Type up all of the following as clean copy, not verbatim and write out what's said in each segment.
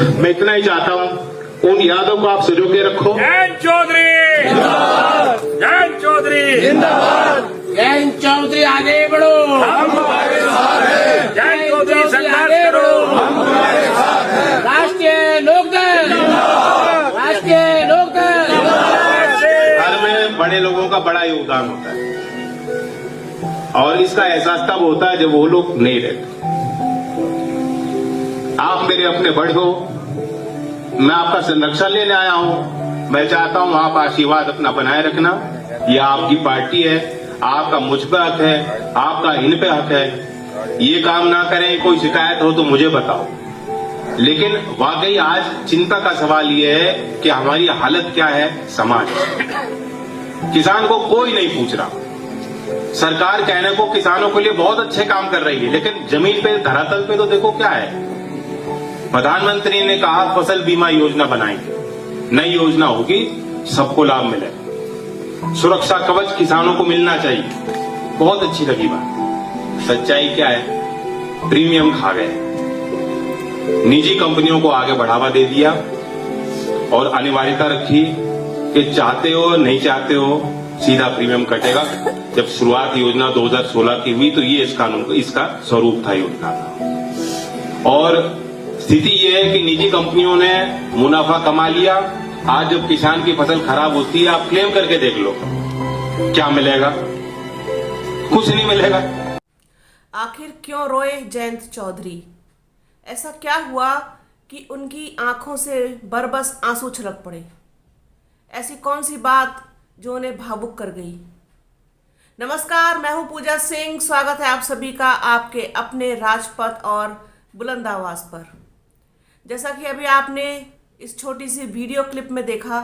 मैं इतना ही चाहता हूं, उन यादों को आप सजो के रखो। जयंत चौधरी जिंदाबाद, जयंत चौधरी जिंदाबाद, जयंत चौधरी आगे बढ़ो, हम तुम्हारे साथ हैं, जयंत चौधरी संघर्ष करो, हम तुम्हारे साथ हैं, राष्ट्रीय लोकदल, राष्ट्रीय लोकदल। घर में बड़े लोगों का बड़ा योगदान होता है और इसका एहसास तब होता है जब वो लोग नहीं रहते। आप मेरे अपने बड़े हो, मैं आपका संरक्षण लेने आया हूं। मैं चाहता हूं आप आशीर्वाद अपना बनाए रखना। यह आपकी पार्टी है, आपका मुझ पे हक है, आपका इन पे हक है। ये काम ना करें, कोई शिकायत हो तो मुझे बताओ। लेकिन वाकई आज चिंता का सवाल ये है कि हमारी हालत क्या है समाज। किसान को कोई नहीं पूछ रहा। सरकार कहने को किसानों के लिए बहुत अच्छे काम कर रही है, लेकिन जमीन पे धरातल पे तो देखो क्या है। प्रधानमंत्री ने कहा फसल बीमा योजना बनाएंगे, नई योजना होगी, सबको लाभ मिले। सुरक्षा कवच किसानों को मिलना चाहिए, बहुत अच्छी लगी बात। सच्चाई क्या है, प्रीमियम खा गए, निजी कंपनियों को आगे बढ़ावा दे दिया और अनिवार्यता रखी कि चाहते हो नहीं चाहते हो सीधा प्रीमियम कटेगा। जब शुरुआत योजना 2016 की हुई तो ये इस कानून का इसका स्वरूप था योजना का। और स्थिति ये है कि निजी कंपनियों ने मुनाफा कमा लिया। आज जब किसान की फसल खराब होती है, आप क्लेम करके देख लो, क्या मिलेगा? कुछ नहीं मिलेगा। आखिर क्यों रोए जयंत चौधरी? ऐसा क्या हुआ कि उनकी आंखों से बरबस आंसू छलक पड़े? ऐसी कौन सी बात जो उन्हें भावुक कर गई? नमस्कार, मैं हूं पूजा सिंह। स्वागत है आप सभी का आपके अपने राजपथ और बुलंद आवाज पर। जैसा कि अभी आपने इस छोटी सी वीडियो क्लिप में देखा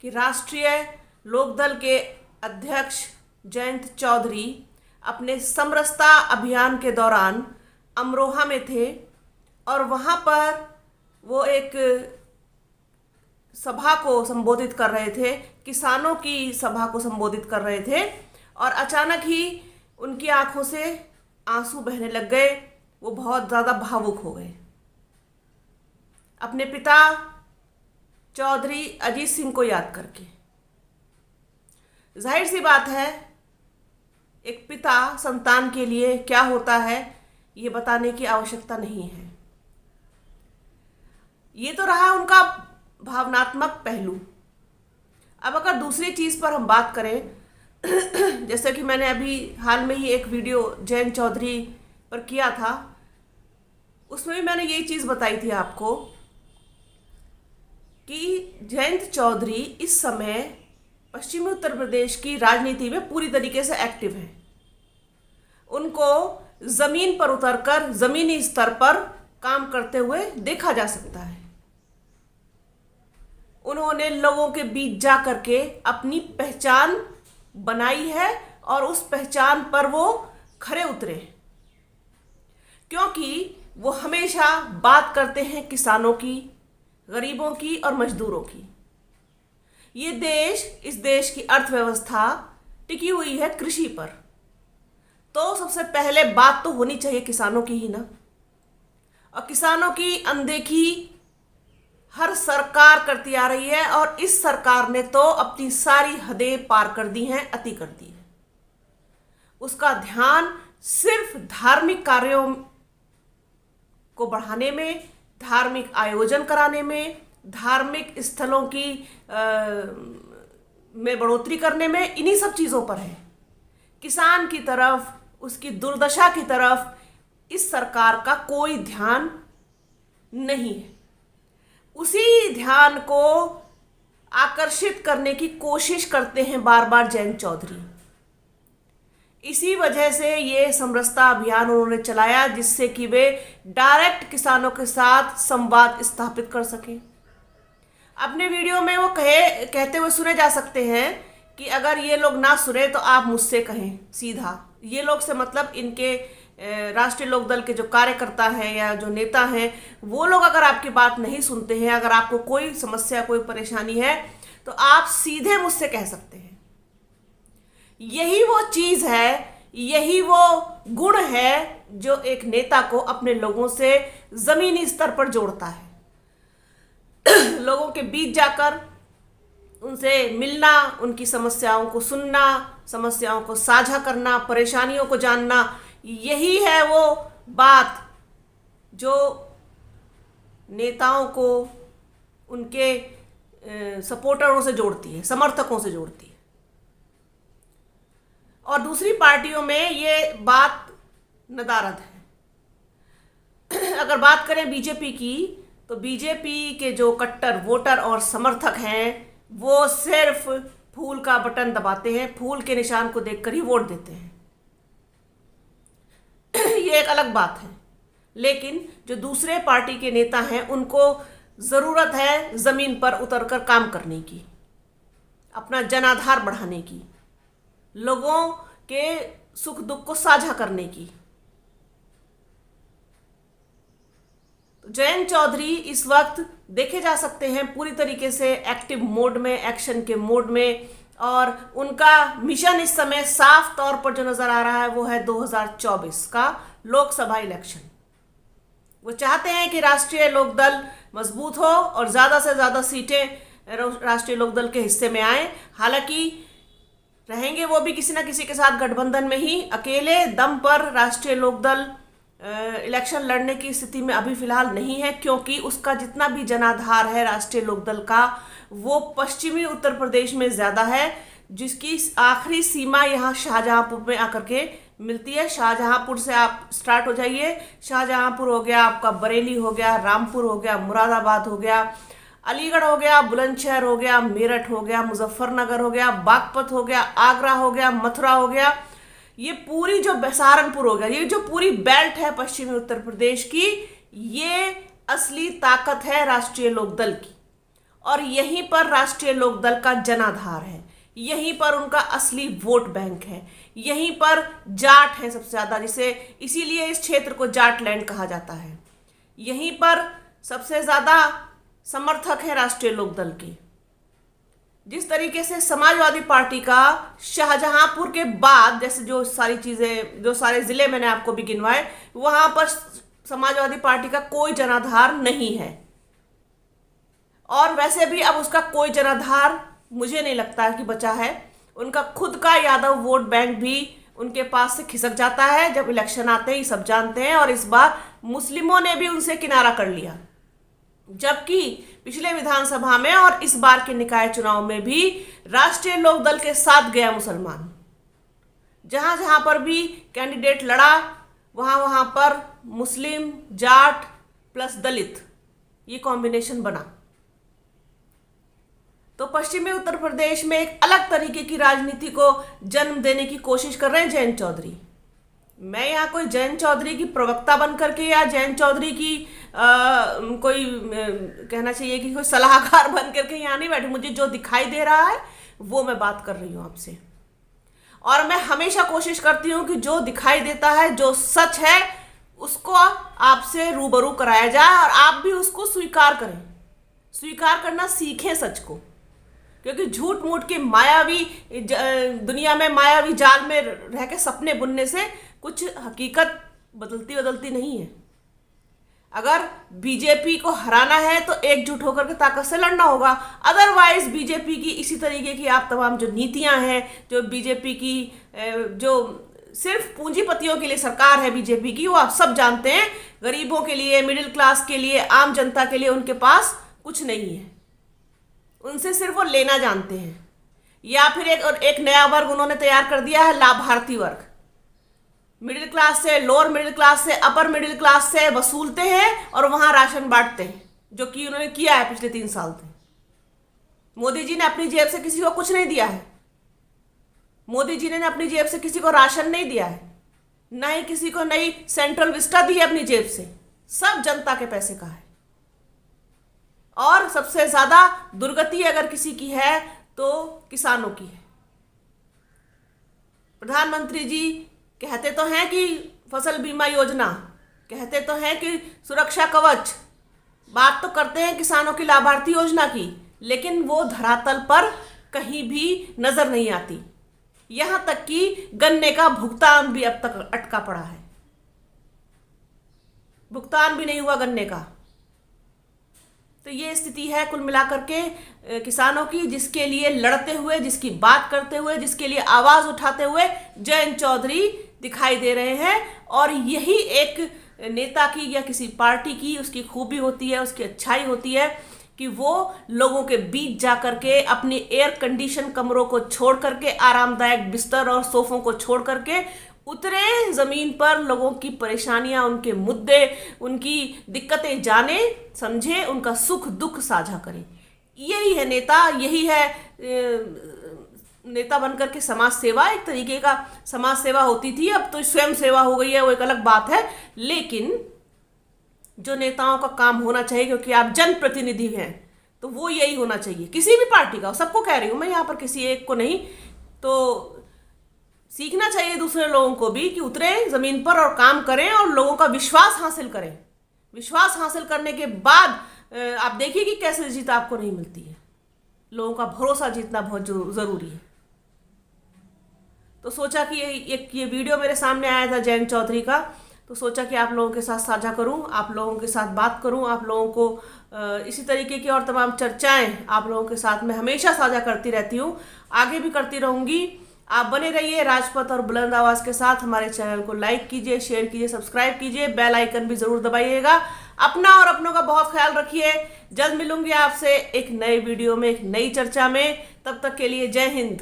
कि राष्ट्रीय लोकदल के अध्यक्ष जयंत चौधरी अपने समरसता अभियान के दौरान अमरोहा में थे और वहाँ पर वो एक सभा को संबोधित कर रहे थे, किसानों की सभा को संबोधित कर रहे थे और अचानक ही उनकी आंखों से आंसू बहने लग गए। वो बहुत ज़्यादा भावुक हो गए। अपने पिता चौधरी अजीत सिंह को याद करके। जाहिर सी बात है, एक पिता संतान के लिए क्या होता है ये बताने की आवश्यकता नहीं है। ये तो रहा उनका भावनात्मक पहलू। अब अगर दूसरी चीज़ पर हम बात करें जैसे कि मैंने अभी हाल में ही एक वीडियो जयंत चौधरी पर किया था, उसमें भी मैंने यही चीज़ बताई थी आपको कि जयंत चौधरी इस समय पश्चिमी उत्तर प्रदेश की राजनीति में पूरी तरीके से एक्टिव हैं। उनको ज़मीन पर उतरकर ज़मीनी स्तर पर काम करते हुए देखा जा सकता है। उन्होंने लोगों के बीच जा करके अपनी पहचान बनाई है और उस पहचान पर वो खरे उतरे, क्योंकि वो हमेशा बात करते हैं किसानों की, गरीबों की और मजदूरों की। ये देश, इस देश की अर्थव्यवस्था टिकी हुई है कृषि पर, तो सबसे पहले बात तो होनी चाहिए किसानों की ही ना। और किसानों की अनदेखी हर सरकार करती आ रही है और इस सरकार ने तो अपनी सारी हदें पार कर दी हैं, अति कर दी है। उसका ध्यान सिर्फ धार्मिक कार्यों को बढ़ाने में, धार्मिक आयोजन कराने में, धार्मिक स्थलों की में बढ़ोतरी करने में, इन्हीं सब चीज़ों पर है। किसान की तरफ, उसकी दुर्दशा की तरफ इस सरकार का कोई ध्यान नहीं है। उसी ध्यान को आकर्षित करने की कोशिश करते हैं बार बार जयंत चौधरी। इसी वजह से ये समरसता अभियान उन्होंने चलाया, जिससे कि वे डायरेक्ट किसानों के साथ संवाद स्थापित कर सकें। अपने वीडियो में वो कहते हुए सुने जा सकते हैं कि अगर ये लोग ना सुने तो आप मुझसे कहें सीधा। ये लोग से मतलब इनके राष्ट्रीय लोकदल के जो कार्यकर्ता हैं या जो नेता हैं, वो लोग अगर आपकी बात नहीं सुनते हैं, अगर आपको कोई समस्या, कोई परेशानी है, तो आप सीधे मुझसे कह सकते हैं। यही वो चीज़ है, यही वो गुण है जो एक नेता को अपने लोगों से ज़मीनी स्तर पर जोड़ता है। लोगों के बीच जाकर उनसे मिलना, उनकी समस्याओं को सुनना, समस्याओं को साझा करना, परेशानियों को जानना, यही है वो बात जो नेताओं को उनके सपोर्टरों से जोड़ती है, समर्थकों से जोड़ती है। और दूसरी पार्टियों में ये बात नदारद है। अगर बात करें बीजेपी की, तो बीजेपी के जो कट्टर वोटर और समर्थक हैं वो सिर्फ फूल का बटन दबाते हैं, फूल के निशान को देखकर ही वोट देते हैं। ये एक अलग बात है। लेकिन जो दूसरे पार्टी के नेता हैं उनको ज़रूरत है ज़मीन पर उतरकर काम करने की, अपना जनाधार बढ़ाने की, लोगों के सुख दुख को साझा करने की। जयंत चौधरी इस वक्त देखे जा सकते हैं पूरी तरीके से एक्टिव मोड में, एक्शन के मोड में, और उनका मिशन इस समय साफ तौर पर जो नजर आ रहा है वो है 2024 का लोकसभा इलेक्शन। वो चाहते हैं कि राष्ट्रीय लोकदल मजबूत हो और ज़्यादा से ज़्यादा सीटें राष्ट्रीय लोकदल के हिस्से में आए। हालांकि रहेंगे वो भी किसी न किसी के साथ गठबंधन में ही, अकेले दम पर राष्ट्रीय लोकदल इलेक्शन लड़ने की स्थिति में अभी फिलहाल नहीं है, क्योंकि उसका जितना भी जनाधार है राष्ट्रीय लोकदल का वो पश्चिमी उत्तर प्रदेश में ज़्यादा है, जिसकी आखिरी सीमा यहाँ शाहजहांपुर में आकर के मिलती है। शाहजहांपुर से आप स्टार्ट हो जाइए, शाहजहांपुर हो गया आपका, बरेली हो गया, रामपुर हो गया, मुरादाबाद हो गया, अलीगढ़ हो गया, बुलंदशहर हो गया, मेरठ हो गया, मुजफ्फरनगर हो गया, बागपत हो गया, आगरा हो गया, मथुरा हो गया, ये पूरी जो सहारनपुर हो गया, ये जो पूरी बेल्ट है पश्चिमी उत्तर प्रदेश की, ये असली ताकत है राष्ट्रीय लोकदल की। और यहीं पर राष्ट्रीय लोकदल का जनाधार है, यहीं पर उनका असली वोट बैंक है, यहीं पर जाट है सबसे ज़्यादा, जिसे इसीलिए इस क्षेत्र को जाट लैंड कहा जाता है। यहीं पर सबसे ज़्यादा समर्थक है राष्ट्रीय लोकदल के। जिस तरीके से समाजवादी पार्टी का शाहजहांपुर के बाद, जैसे जो सारी चीज़ें, जो सारे ज़िले मैंने आपको भी गिनवाए, वहाँ पर समाजवादी पार्टी का कोई जनाधार नहीं है। और वैसे भी अब उसका कोई जनाधार मुझे नहीं लगता है कि बचा है। उनका खुद का यादव वोट बैंक भी उनके पास से खिसक जाता है जब इलेक्शन आते ही, सब जानते हैं। और इस बार मुस्लिमों ने भी उनसे किनारा कर लिया, जबकि पिछले विधानसभा में और इस बार के निकाय चुनाव में भी राष्ट्रीय लोकदल के साथ गया मुसलमान। जहां जहां पर भी कैंडिडेट लड़ा, वहां वहां पर मुस्लिम, जाट प्लस दलित, ये कॉम्बिनेशन बना। तो पश्चिमी उत्तर प्रदेश में एक अलग तरीके की राजनीति को जन्म देने की कोशिश कर रहे हैं जयंत चौधरी। मैं यहाँ कोई जयंत चौधरी की प्रवक्ता बन करके या जयंत चौधरी की कोई कहना चाहिए कि कोई सलाहकार बन करके यहाँ नहीं बैठी। मुझे जो दिखाई दे रहा है वो मैं बात कर रही हूँ आपसे। और मैं हमेशा कोशिश करती हूँ कि जो दिखाई देता है, जो सच है, उसको आपसे रूबरू कराया जाए और आप भी उसको स्वीकार करें। स्वीकार करना सीखें सच को, क्योंकि झूठ मूठ की मायावी दुनिया में, मायावी जाल में रह के सपने बुनने से कुछ हकीकत बदलती नहीं है। अगर बीजेपी को हराना है तो एकजुट होकर के ताकत से लड़ना होगा। अदरवाइज बीजेपी की इसी तरीके की आप तमाम जो नीतियां हैं, जो बीजेपी की जो सिर्फ पूंजीपतियों के लिए सरकार है बीजेपी की, वो आप सब जानते हैं। गरीबों के लिए, मिडिल क्लास के लिए, आम जनता के लिए उनके पास कुछ नहीं है। उनसे सिर्फ वो लेना जानते हैं। या फिर एक नया वर्ग उन्होंने तैयार कर दिया है, लाभार्थी वर्ग। मिडिल क्लास से, लोअर मिडिल क्लास से, अपर मिडिल क्लास से वसूलते हैं और वहां राशन बांटते हैं, जो कि उन्होंने किया है पिछले 3 साल से। मोदी जी ने अपनी जेब से किसी को कुछ नहीं दिया है। मोदी जी ने अपनी जेब से किसी को राशन नहीं दिया है, ना ही किसी को नई सेंट्रल विस्टा दी है अपनी जेब से। सब जनता के पैसे का है। और सबसे ज्यादा दुर्गति अगर किसी की है तो किसानों की है। प्रधानमंत्री जी कहते तो हैं कि फसल बीमा योजना, कहते तो हैं कि सुरक्षा कवच, बात तो करते हैं किसानों की लाभार्थी योजना की, लेकिन वो धरातल पर कहीं भी नजर नहीं आती। यहां तक कि गन्ने का भुगतान भी अब तक अटका पड़ा है। भुगतान भी नहीं हुआ गन्ने का। तो ये स्थिति है कुल मिलाकर के किसानों की, जिसके लिए लड़ते हुए, जिसकी बात करते हुए, जिसके लिए आवाज उठाते हुए जयंत चौधरी दिखाई दे रहे हैं। और यही एक नेता की या किसी पार्टी की उसकी खूबी होती है, उसकी अच्छाई होती है कि वो लोगों के बीच जा करके अपनी एयर कंडीशन कमरों को छोड़ करके, आरामदायक बिस्तर और सोफों को छोड़ करके उतरे जमीन पर, लोगों की परेशानियां, उनके मुद्दे, उनकी दिक्कतें जाने, समझे, उनका सुख दुख साझा करें। यही है नेता, यही है नेता बनकर के समाज सेवा। एक तरीके का समाज सेवा होती थी, अब तो स्वयं सेवा हो गई है, वो एक अलग बात है। लेकिन जो नेताओं का काम होना चाहिए, क्योंकि आप जनप्रतिनिधि हैं, तो वो यही होना चाहिए, किसी भी पार्टी का, सबको कह रही हूं मैं, यहाँ पर किसी एक को नहीं। तो सीखना चाहिए दूसरे लोगों को भी कि उतरे जमीन पर और काम करें और लोगों का विश्वास हासिल करें। विश्वास हासिल करने के बाद आप देखिए कि कैसे जीत आपको नहीं मिलती है। लोगों का भरोसा जीतना बहुत जरूरी है। तो सोचा कि ये वीडियो मेरे सामने आया था जयंत चौधरी का, तो सोचा कि आप लोगों के साथ साझा करूं, आप लोगों के साथ बात करूं, आप लोगों को इसी तरीके की और तमाम चर्चाएं आप लोगों के साथ मैं हमेशा साझा करती रहती हूं, आगे भी करती रहूंगी। आप बने रहिए राजपथ और बुलंद आवाज के साथ। हमारे चैनल को लाइक कीजिए, शेयर कीजिए, सब्सक्राइब कीजिए, बेल आइकन भी जरूर दबाइएगा। अपना और अपनों का बहुत ख्याल रखिए। जल्द मिलूंगी आपसे एक नए वीडियो में, एक नई चर्चा में। तब तक के लिए जय हिंद।